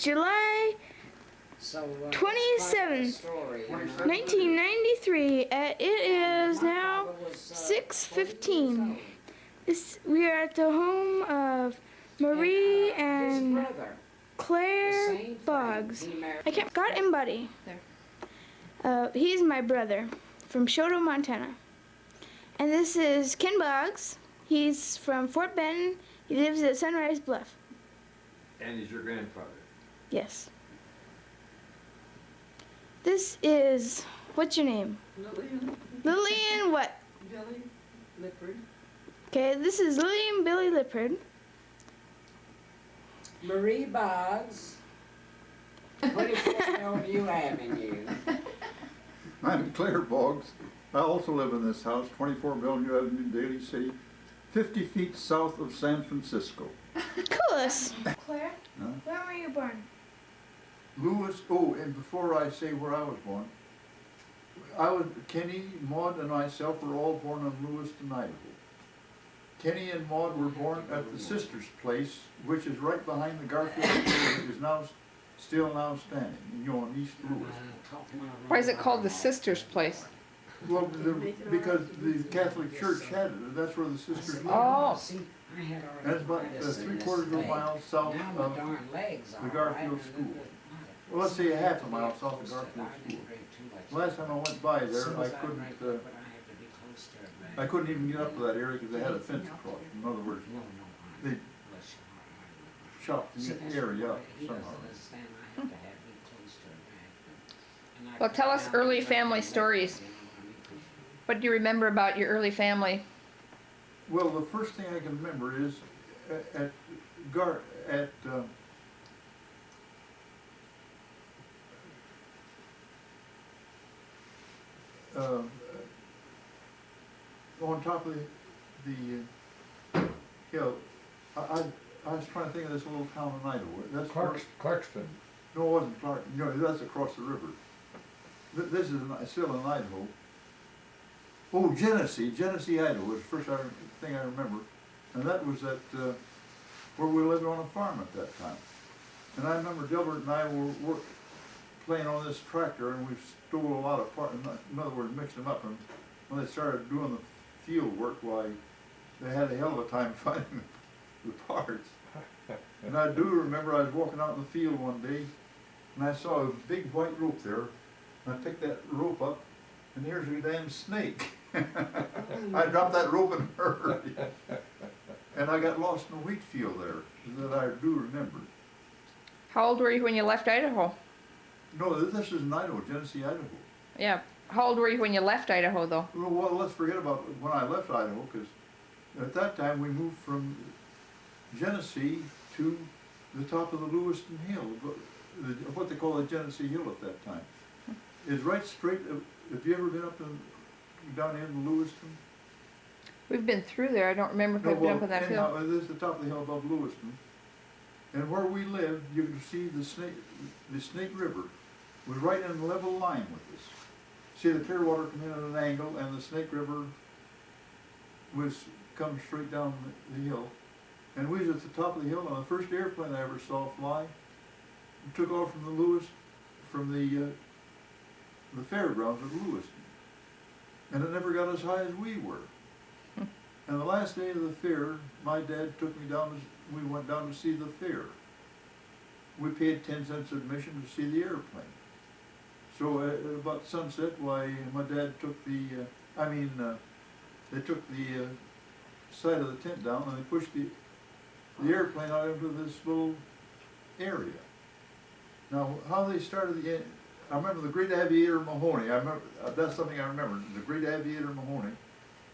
July 27th, 1993. It is now 6:15. We are at the home of Marie and Clair Boggs. Scott and Buddy. He's my brother from Shoto, Montana. And this is Ken Boggs. He's from Fort Benton. He lives at Sunrise Bluff. And he's your grandfather? Yes. This is, what's your name? Lillian. Lillian what? Billy Lippard. Okay, this is Lillian Billy Lippard. Marie Boggs. What do you have in you? I'm Clair Boggs. I also live in this house, 24 Bellevue Avenue, Daly City, 50 feet south of San Francisco. Coolest. Claire, where were you born? Lewis, and before I say where I was born, Kenny, Maud, and myself were all born in Lewiston, Idaho. Kenny and Maud were born at the sister's place, which is right behind the Garfield School, which is still standing, in East Lewiston. Why is it called the sister's place? Well, because the Catholic Church had it, and that's where the sisters lived. Oh. That's about 3/4 of a mile south of the Garfield School. Well, let's say a half a mile south of Garfield School. Last time I went by there, I couldn't even get up to that area because they had a fence across. In other words, they chopped the area up somehow. Well, tell us early family stories. What do you remember about your early family? Well, the first thing I can remember is on top of the hill. I was trying to think of this little town in Idaho. That's Clarkston. No, it wasn't Clark. No, that's across the river. This is still in Idaho. Oh, Genesee, Idaho was the first thing I remember. And that was where we lived on a farm at that time. And I remember Gilbert and I were playing on this tractor, and we stole a lot of parts. In other words, mixed them up. And when they started doing the field work, why, they had a hell of a time finding the parts. And I do remember I was walking out in the field one day, and I saw a big white rope there. And I picked that rope up, and here's a damn snake. I dropped that rope in a hurry. And I got lost in a wheat field there, that I do remember. How old were you when you left Idaho? No, this is in Idaho, Genesee, Idaho. Yeah. How old were you when you left Idaho, though? Well, let's forget about when I left Idaho, because at that time we moved from Genesee to the top of the Lewiston Hill, what they call the Genesee Hill at that time. It's right straight. Have you ever been down in Lewiston? We've been through there. I don't remember if I've been up on that hill. This is the top of the hill above Lewiston. And where we lived, you could see the Snake River was right in a level line with us. See, the Clearwater come in at an angle, and the Snake River come straight down the hill. And we was at the top of the hill, and the first airplane I ever saw fly took off from the fairgrounds of Lewiston. And it never got as high as we were. And the last day of the fair, my dad took me down, we went down to see the fair. We paid 10 cents admission to see the airplane. So at about sunset, my dad took they took the side of the tent down, and they pushed the airplane out into this little area. Now, how they started I remember the great aviator Mahoney. That's something I remember. The great aviator Mahoney.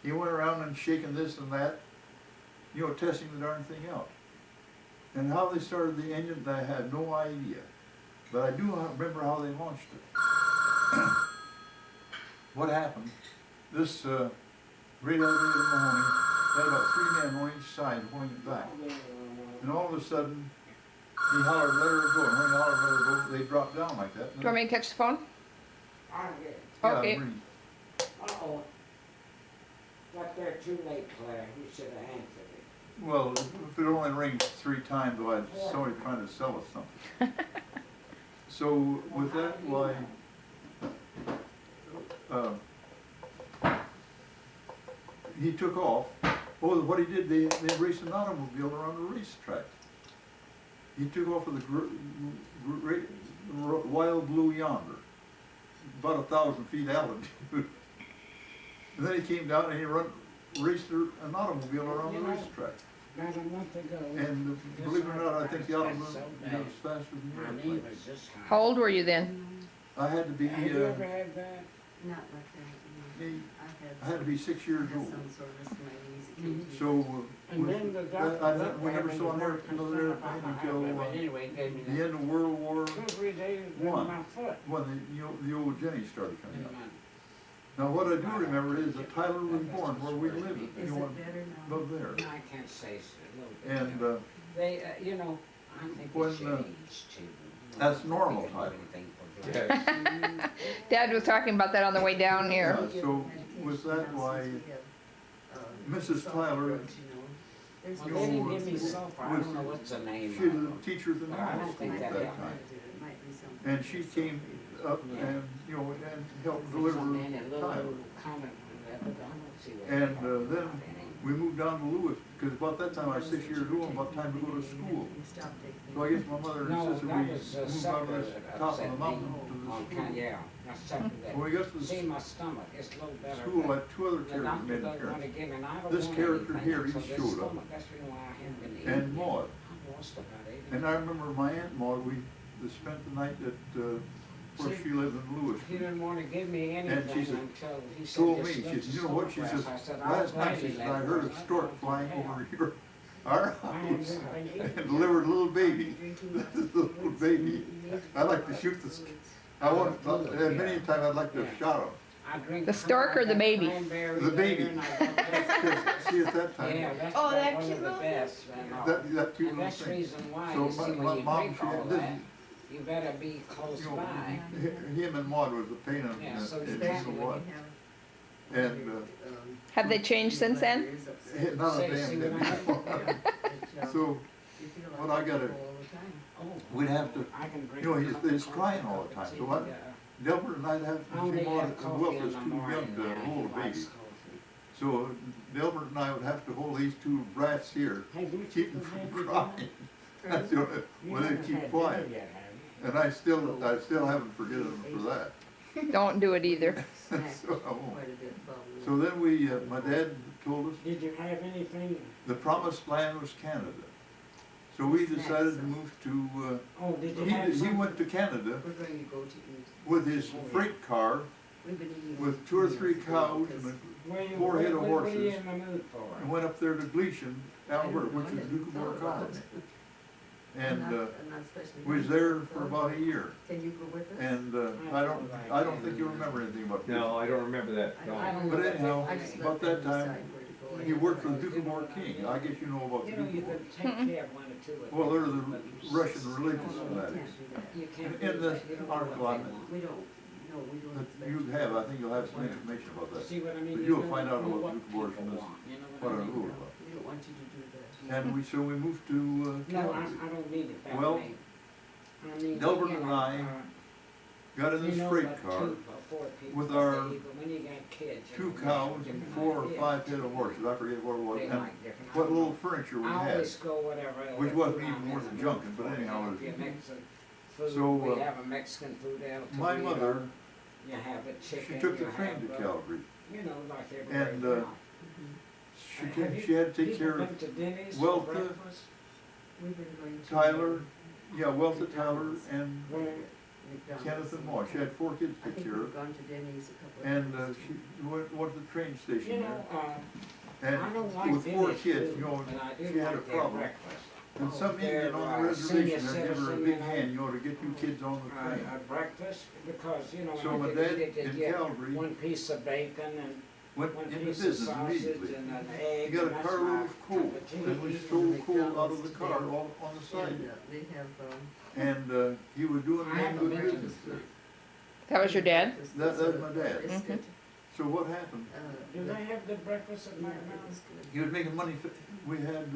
He went around and shaking this and that, testing the darn thing out. And how they started the engine, I had no idea. But I do remember how they launched it. What happened? This great aviator Mahoney had about 3 men on each side holding it back. And all of a sudden, he hollered, "Let her go." And when he hollered, "Let her go," they dropped down like that. Do you want me to catch the phone? Yeah, Okay. uh-oh. Got there too late, Claire. You should have answered it. Well, if it only rings 3 times, well, somebody trying to sell us something. So with that, why, he took off. Oh, what he did, they raced an automobile around the racetrack. He took off with a Wild Blue Yonder, about 1,000 feet altitude. And then he came down and he raced an automobile around the racetrack. About a month ago. And believe it or not, I think the automobile was faster than the airplane. How old were you then? I had to be, Have you ever had that? Not like that, no. I had to be 6 years I had old. some sort of smileys occasionally. So, And then the doctor. we never saw another airplane until Anyway, gave me the end of World War 2 or 3 days in One. my foot. when the old Jenny started coming out. Now, what I do remember is that Tyler was born where we live, Is you know, it better now? above there. I can't say so, a little bit. And, They, you know, I think when, it's age too. that's normal time. Yeah. Dad was talking about that on the way down here. So, with that, why, Mrs. Tyler, Well, they didn't give me sulfur, I don't know what's the name she was of a it. teacher at the But I middle don't school think at that that helped. time. And she came up and, you know, and helped deliver Tyler. And then we moved down to Lewis, because about that time I was 6 years old, and about time to go to school. So I guess my mother No, insisted we that moved was out of separate, this top of the mountain to the school. Yeah, that's separate. When we got to the See, my stomach, it's a little better. school, but like 2 other the characters doctor made an doesn't wanna appearance. give me, and I don't This want character anything, here, he so this showed up. stomach, that's the reason why I haven't been eating. And Maud. I've lost about 80. And I remember my Aunt Maud, we spent the night at, where she lived in He Louisville. didn't wanna give me And anything she said- until he said. Told "This me, she looks said, you know what, she snowgrass." says, I said, "I'll last night, gladly she said, let I it heard go." a stork flying over our I house ain't and delivered a little baby. This is a little baby. I like to shoot this, I want, and many times I'd like to have shot him. I drink The stork or the baby? cranberry The baby. there, and I love this. See, at that time, Yeah, that's Oh, one that of cute the little best. And all. that cute And little that's the thing. reason why, So you see, my when you mom, drink she all had that, you better be close You know, by. him and Maud was a pain in Yeah, so in you the can't- what. And, Have they changed since then? not a Say, damn see, thing. when I- So, when I got it, Oh, we'd have to, I can drink you know, a he's- cup of he's coffee, crying all cup the of time, tea, so what? yeah. Delbert and I'd have, I only see, Maud, have and coffee Wilf in was the too morning. young to and hold he a likes baby. coffee. So Delbert and I would have to hold these 2 brats here, Hey, do you keep them think from they'd be crying. good? That's the only, You well, they haven't keep had quiet. dinner yet, have you? And I still haven't forgiven them for that. Don't do it either. So I won't. So then my dad told us Did you have anything? the promised land was Canada. So we decided to move to, Oh, did you have he something? went to Canada We're going to go to eat. with his freight car We've been eating. with 2 or 3 cows and 4 head of What are horses, you in the mood for? and went up there to Gleason, Alberta, which is Duke Colony. And we was there for about a year. Can you go with us? And I don't think you remember anything about this. No, I don't remember that, I no. don't know. But anyhow, I just about let that them time, decide where to go. he worked for the Duke of War King. I guess you know about the You know, Duke you of War. could take care of 1 or 2 of them. Well, they're the but Russian religious We fanatics. can't do that. You can't In do this that. You don't know article, what I they mean, want. We don't, no, we don't. that expect you have, I think you'll have some information about that. See what I mean? But You you'll don't find out know about what Duke of War from people this, want, you know what I what I mean? wrote about. We don't want you to do that. And so we moved to No, Calgary. I don't need it that Well, way. I mean, Delbert you and know, I got in you this know freight about car 2 or 4 people with that our they eat, but when you got kids, you 2 know, cows they and have 4 or different 5 ideas. head of horses, I forget what it was, They and like different what ideas. little furniture we I had. always go whatever. which wasn't even worth the junking, but anyhow, it was- Food, So, we have a Mexican food out. My mother, You have a chicken. she took the you train have, to Calgary. You know, like everywhere. And, now. She had to take care of People been to Denny's Well, for the- breakfast? We've been going to. Tyler, Wealthy Tyler, and Where? McDonald's. Kenneth and Maud. She had 4 kids I to take think care we've of. gone to Denny's a couple of And times. she went to the train You station know, there. I don't And like with 4 Denny's kids, food, you know, but I do she had a like their problem. breakfast. And some Indian on the reservation had given her a big hand, to get you kids on the train. Breakfast, because, you know, So when my I dad could eat it, in you get Calgary 1 piece of bacon and went 1 into piece of business sausage immediately. and an He egg. got a and that's carload my of coal, cup of tea. and we stole coal out of the car all on the side. And, they have, And he was doing I haven't good been to business there. That was your dad? That was my dad. brisket. So what happened, Do they have good breakfast at Mike Mountain? he was making money, we had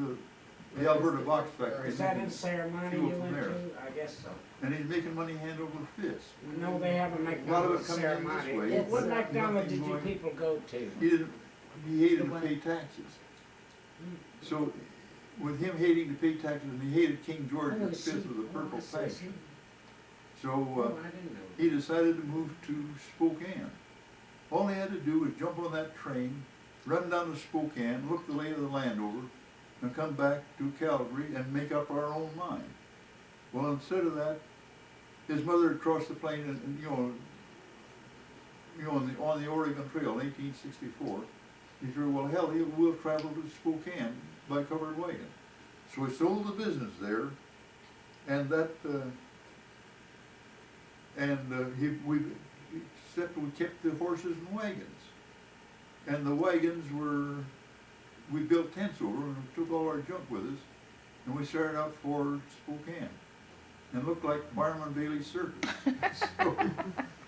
the Alberta Box Factory. Is that in Ceremony fuel you from went there. to? I guess so. And he's making money hand over fist. No, they have a A lot of McDonald's it coming in this Ceremony. way. What It's McDonald's did nothing you going- people go to? He hated to pay taxes. So with him hating to pay taxes, and he hated King George Oh, V with a purple passion. So Oh, I didn't know. he decided to move to Spokane. All he had to do was jump on that train, run down to Spokane, look the lay of the land over, and come back to Calgary and make up our own mind. Well, instead of that, his mother had crossed the plain and on the Oregon Trail in 1864. He said, well, hell, we'll travel to Spokane by covered wagon. So we sold the business there, and we kept the horses and wagons. And the wagons we built tents over and took all our junk with us, and we started out for Spokane. And looked like Barnum and Bailey's circus. So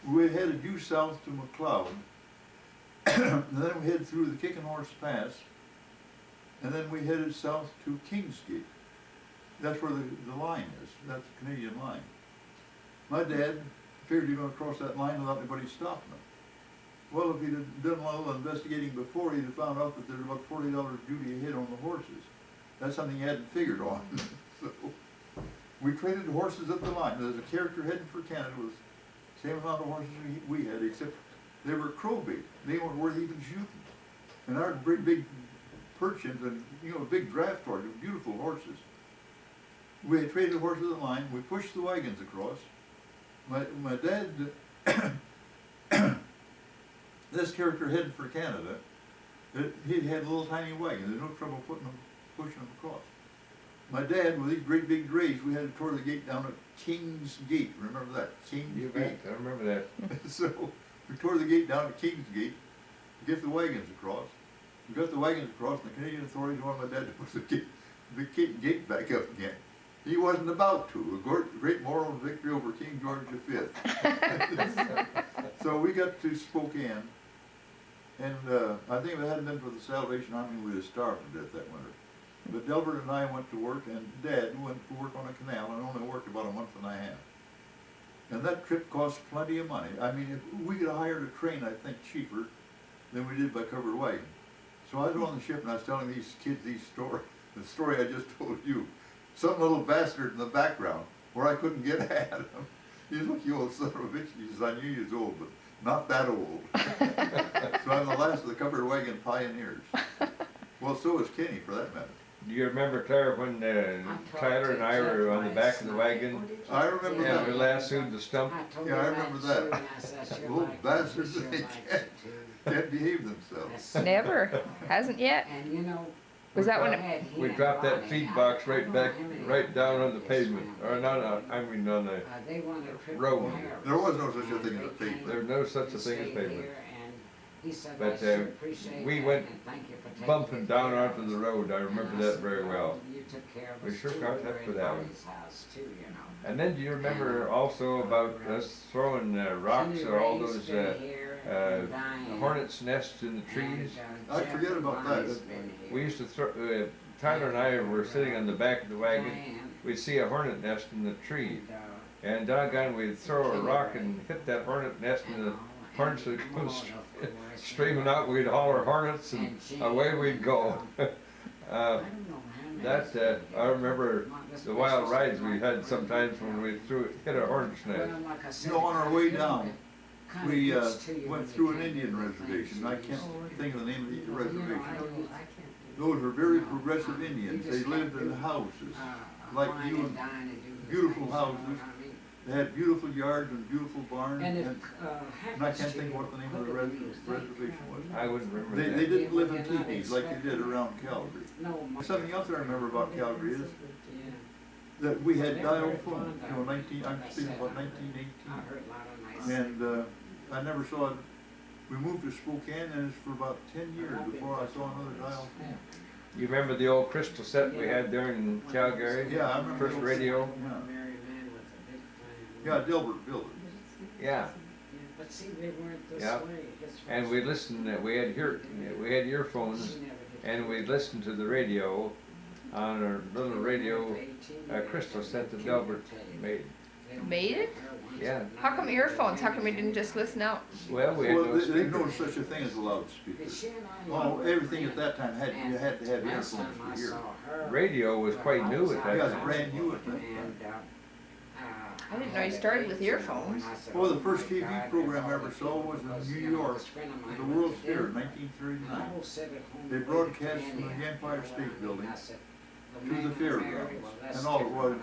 we headed due south to McLeod, and then we headed through the Kicking Horse Pass, and then we headed south to Kingsgate. That's where the line is. That's the Canadian line. My dad figured he was going to cross that line without anybody stopping him. Well, if he'd have done a little investigating before, he'd have found out that there's about $40 duty a head on the horses. That's something he hadn't figured on. So we traded the horses at the line. There's a character heading for Canada with the same amount of horses we had, except they were crow bait. They weren't worth even shooting. And our big Perchins and, big draft horses, beautiful horses. We had traded the horses at the line. We pushed the wagons across. My dad, this character heading for Canada, he had a little tiny wagon. There's no trouble pushing them across. My dad, with these great big drays, we had to tour the gate down at King's Gate. Remember that? King's You Gate. bet, I remember that. So we tore the gate down at King's Gate to get the wagons across. We got the wagons across, and the Canadian authorities wanted my dad to put the gate back up again. He wasn't about to. A great moral victory over King George V. So we got to Spokane, and I think if it hadn't been for the Salvation Army, we'd have starved to death that winter. But Delbert and I went to work, and Dad went to work on a canal and only worked about a month and a half. And that trip cost plenty of money. I mean, if we could have hired a train, I think, cheaper than we did by covered wagon. So I was on the ship and I was telling these kids the story I just told you. Some little bastard in the background where I couldn't get at him. He said, look, you old son of a bitch. He says, I knew you was old, but not that old. So I'm the last of the covered wagon pioneers. Well, so is Kenny, for that matter. Do you remember, Claire, when Tyler and I were on the back of the wagon I remember and we that. lassoed the stump? Yeah, I remember that. Little bastards, they can't behave themselves. Never. Hasn't yet. And you know. Was that when it, We dropped that feed box right down on the pavement, or on the They wanted a trip road. to Harris. There was no such a thing as a pavement. There's no such a thing as pavement. But But, we went bumping down onto the road. I remember that very well. We sure got that for that one. And then do you remember also about us throwing rocks or all those hornets' nests in the trees? I forget about that. We used to throw, Tyler and I were sitting on the back of the wagon. We'd see a hornet nest in the tree. And doggone, we'd throw a rock and hit that hornet nest, and the hornets would come streaming out. We'd holler hornets, and away we'd go. I remember the wild rides we had sometimes when we hit a hornet's nest. On our way down, we went through an Indian reservation. I can't think of the name of the reservation. Those were very progressive Indians. They lived in houses like you, and beautiful houses. They had beautiful yards and beautiful barns, and I can't think what the name of the reservation was. I wouldn't remember They that. didn't live in teepees like they did around Calgary. Something else I remember about Calgary is that we had dial phone. I'm speaking about 1918, and I never saw it. We moved to Spokane, and it's for about 10 years before I saw another dial phone. You remember the old crystal set we had there in Calgary? Yeah, I remember. First radio? Yeah, Delbert built it. Yeah. But see, they weren't this Yeah. way. His And first we listened, we had earphones, she never did and we listened to the radio on a little radio crystal set that Delbert made. Made it? Yeah. How come earphones? How come we didn't just listen out? Well, we had Well, no there's speakers. no such a thing as a loudspeaker. Oh, everything at that time you had to have earphones to hear. Radio was quite new at that Yeah, it's time. brand new at that time. I didn't know you started with earphones. Well, the first TV program I ever saw was in New York at the World's Fair in 1939. They broadcast from the Empire State Building to the fairgrounds, and all it was,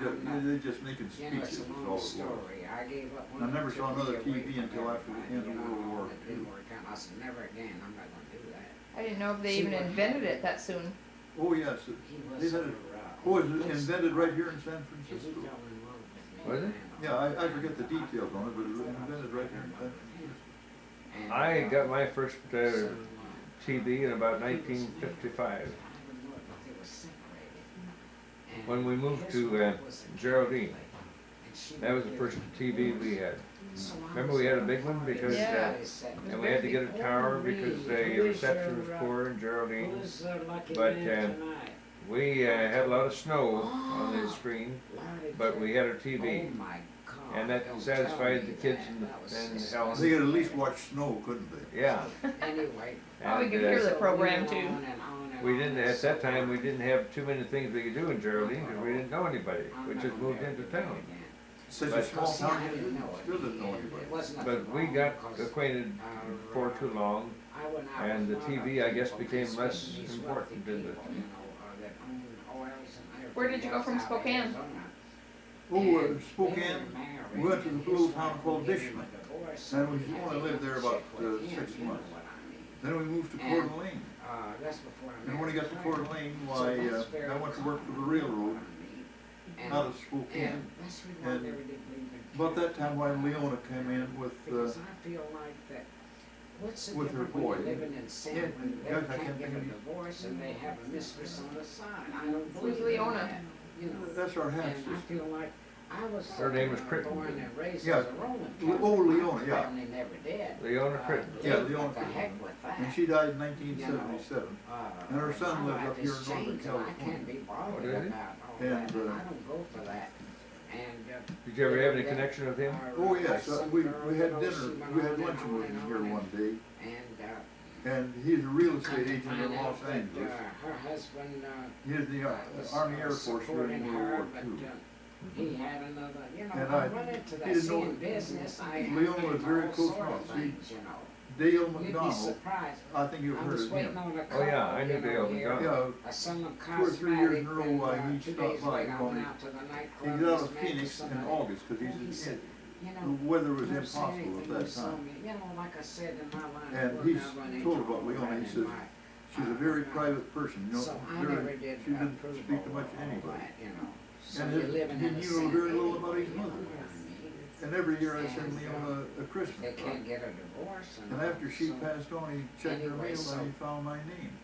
they just making speeches, was all it was. I never saw another TV until after the end of World War II. I said, never again, I'm not gonna do that. I didn't know if they even invented it that soon. Oh, yes, they had it, oh, it was invented right here in San Francisco. Was it? Yeah, I forget the details on it, but it was invented right here in San Francisco. I got my first TV in about 1955 when we moved to Geraldine. That was the first TV we had. Remember we had a big one because, Yeah. and we had to get a tower because the reception was poor in Geraldine. But we had a lot of snow on the screen, but we had a TV, and that satisfied the kids and Helen. They could at least watch snow, couldn't they? Yeah. Anyway. Oh, we And, could hear the program too. we didn't, at that time, we didn't have too many things we could do in Geraldine because we didn't know anybody. We just moved into town. Such a But- small town, you still didn't know anybody. But we got acquainted before too long, and the TV, I guess, became less important, didn't it? Where did you go from Spokane? Oh, Spokane, we went to the little town called Dishman, and we only lived there about 6 months. Then we moved to Coeur d'Alene, and when we got to Coeur d'Alene, why, I went to work for the railroad out of Spokane. And about that time, why Leona came in with her boy. Yeah, Yeah, I can't think of it. divorce and they have a mistress on the side. I don't Who's believe Leona? that, you know. That's our half And I sister. feel like I was Her name was Crichton. born and raised Yeah. as a Roman Oh, Catholic. Leona, My yeah. family never did. Leona Crichton. Yeah, What Leona the Crichton. heck with that? And she died in 1977. And her son my lives life up here in has Northern changed, and I California. can't be bothered Oh, did he? about all And, that. I don't go for that. And, Did you ever have any connection with him? Oh, yes, we had dinner, we had luncheon with him here one day, And, and he's a real estate agent in Los Angeles. her husband, He is the was, Army Air Force supporting during World her, War but, II. he had another, you know, And I I went into that didn't know seeing business, I Leona was very all close sort of friends. things, you know. Dale You'd be McDonald, surprised. I think you've I'm heard just of waiting him. on a Oh, yeah, I knew couple, Dale you know, McDonald. Yeah, a summer 2 or 3 years in a cosmetic, row, and, he 2 stopped days by later, I and called went me. out to the He nightclub, got out this of man Phoenix was in somebody- August, because and he he's, said, you the know, weather was don't say impossible anything, at you that saw time. me, you know, like I said in my line And of work, he's I run into told about all Leona, that he in says, my- she's a very private person, you know, So I very, never did she didn't approve speak to of much to all anybody. that, you know. So And you're his- living he in a knew sin, very little you about his know mother. what I mean? And every year I send And, Leona a They Christmas can't card. get a divorce. And after she so passed on, he checked her anyway, mail so and he found my name.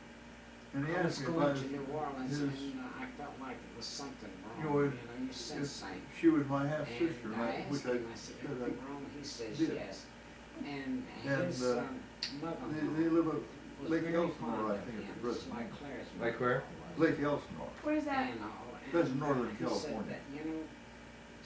And he I was asked me if I going was, to New Orleans his- and I felt like it was something You wrong, know, you if- know, you sense something. she was my half sister, And and I which asked I him, I said, said anything wrong? He says, did. yes. And And, his they mother-in-law live at was Lake very Elsinore, fond I of think, him, at the just present. like Claire's Like where? Lake Elsinore. What is that? And, That's in Northern he said California. that, you know,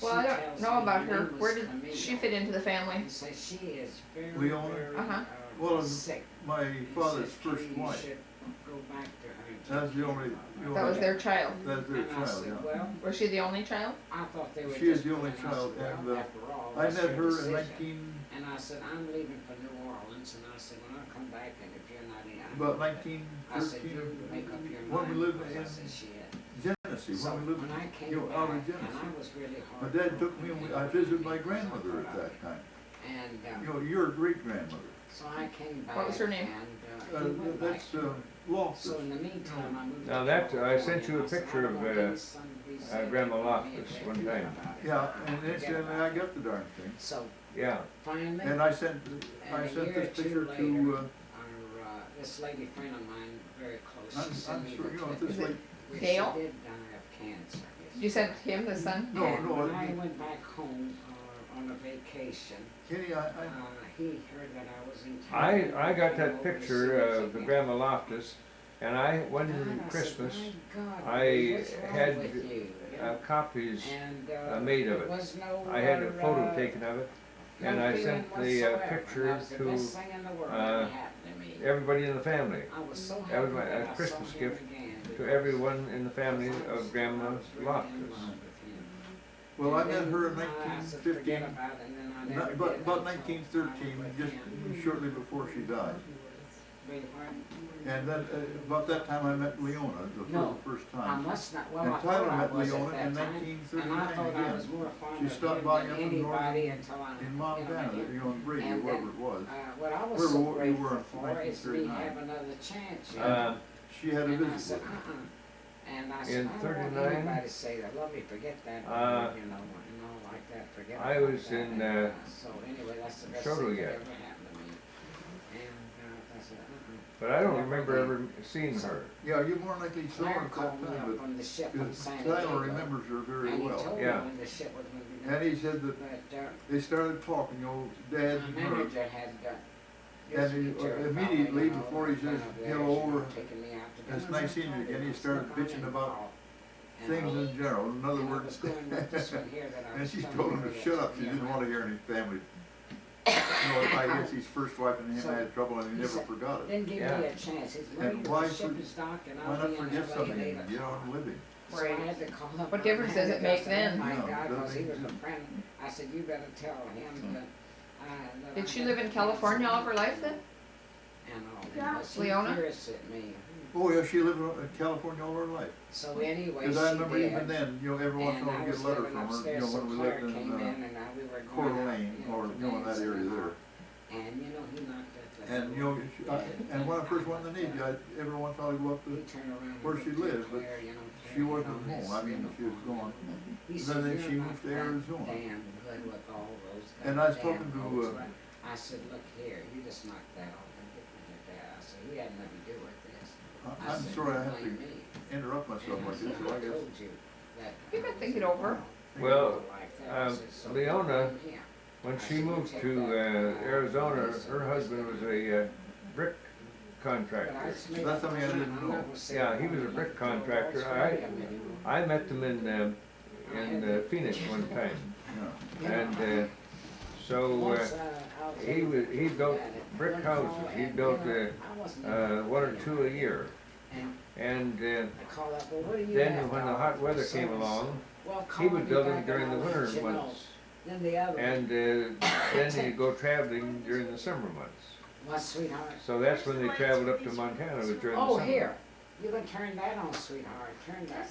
Well, she I tells don't know me about her her. name Where was did Camille. she fit into the family? He says she is very, Leona? very, Uh-huh. Well, sick. My He father's said, first "You wife, should go back to her and that's take the care only, of her." That was their child. that's their And I child, said, yeah. well, Was she the only child? I thought they were She is just the only playing. I child, said, and, well, after all, I that's met your her in decision. 19, And I said, I'm leaving for New Orleans, and I said, when I come back, and if you're not in, I'm about going. 1913, I said, you make up your mind. when we lived because I in said, she had. Genesee, So when we lived, when I came you know, back, out of and Genesee. I was really hard. My dad took me, and I visited my grandmother at that time. And, You know, your great-grandmother. so I came back. What was her name? And, he went back. That's, Loftus. So in the meantime, I moved. Now to that, I California, sent you a and I said, picture I don't of, want any son to be saved Grandma by me Loftus and one take time. care about it. Yeah, and incidentally, I got the darn thing. So Yeah. finally, And I sent and this a year or picture two to, later, this lady friend of mine, very close, she sent I'm me sure, the you know, clip, this like, where Dale? she did die of cancer. You sent him the son? No, And no, when it- I went back home on a vacation. Kenny, He heard that I was in town. I got that picture of the Grandma Loftus, and one Christmas, I had copies made of it. I had a photo taken of it, and I sent the picture to everybody in the family. That was a Christmas gift to everyone in the family of Grandma Loftus. well, I met her in 1915, about 1913, just shortly before she died. And then, about that time I met Leona, the first I time. must not, well, And I Tyler thought I met was at Leona that in time, and I 1939 thought I again. was more fond She of stopped him by than up in anybody until I, in Montana, in Brady, and wherever then, it was. what I was Where so you were grateful in for is me 1939. having another chance, you know. She had a And I visit said, with her. And I In said, I don't want 39, anybody to say that, let me forget that, you know, like that, forget I about was that. in, And, so anyway, that's the best thing Shoto that yet. ever happened to me. And, I said, but I don't remember ever seeing her. Yeah, you more likely saw her Claire at called me that up time, from the ship from but San Diego. Tyler remembers her very And he well. told me Yeah. when the ship was gonna be And done. he said that But, they started talking, Dad my and her. manager had, And immediately before he says, hello, or that's it's nice seeing you again, he started bitching about things in general. In other words, and she told him to shut up, she didn't want to hear any family. I guess his first wife and him had trouble and he never forgot it. Didn't give Yeah. me a chance. He's And ready why to ship should- his dock and Why I'll not be in forget LA something at 8 and get o'clock. on living? So I had to call up. What my difference does it manager. I make said, then? Oh my No, God, doesn't cause he make was a sense. friend. I said, you better tell him that. That Did I she had live in to California all of her cancel life then? And all. Yeah. But she Leona? cursed at me. Oh, yeah, she lived in California all her life. So anyway, she Because I remember did. even then, every once in a while we get a letter from her, when we lived in we were Coeur going out, d'Alene, you know, or, to in that dance area and there. And you know, he knocked at the And, door. and when I first went to the Navy, every once in a while I'd go up He to turned around and where she looked at lived, but Claire, you know, she Claire wasn't on his home. I mean, she was uniform. gone. He Then said, she "You're moved to not that Arizona." damn good with all those And I was goddamn talking to, boats, right?" I said, look here, you just knock that off and get with your dad. I said, he had nothing to do with this. I I'm said, sorry I "You have to blame me." interrupt myself And I like said, this, so I I guess. told you that. You can think it over. Well, Like that. I said, "So you Leona, blame him." when she moved to Arizona, her husband was a brick contractor. That's something I didn't know. Yeah, he was a brick contractor. I met them in Phoenix one time, Yeah. and so he built brick houses. He built one or two a year, and then when the hot weather came along, he would build them during the winter months, and then he'd go traveling during the summer months. My sweetheart. So that's when they traveled up to Montana, was during the Oh, summer. here. You can turn that on, sweetheart. Turn that.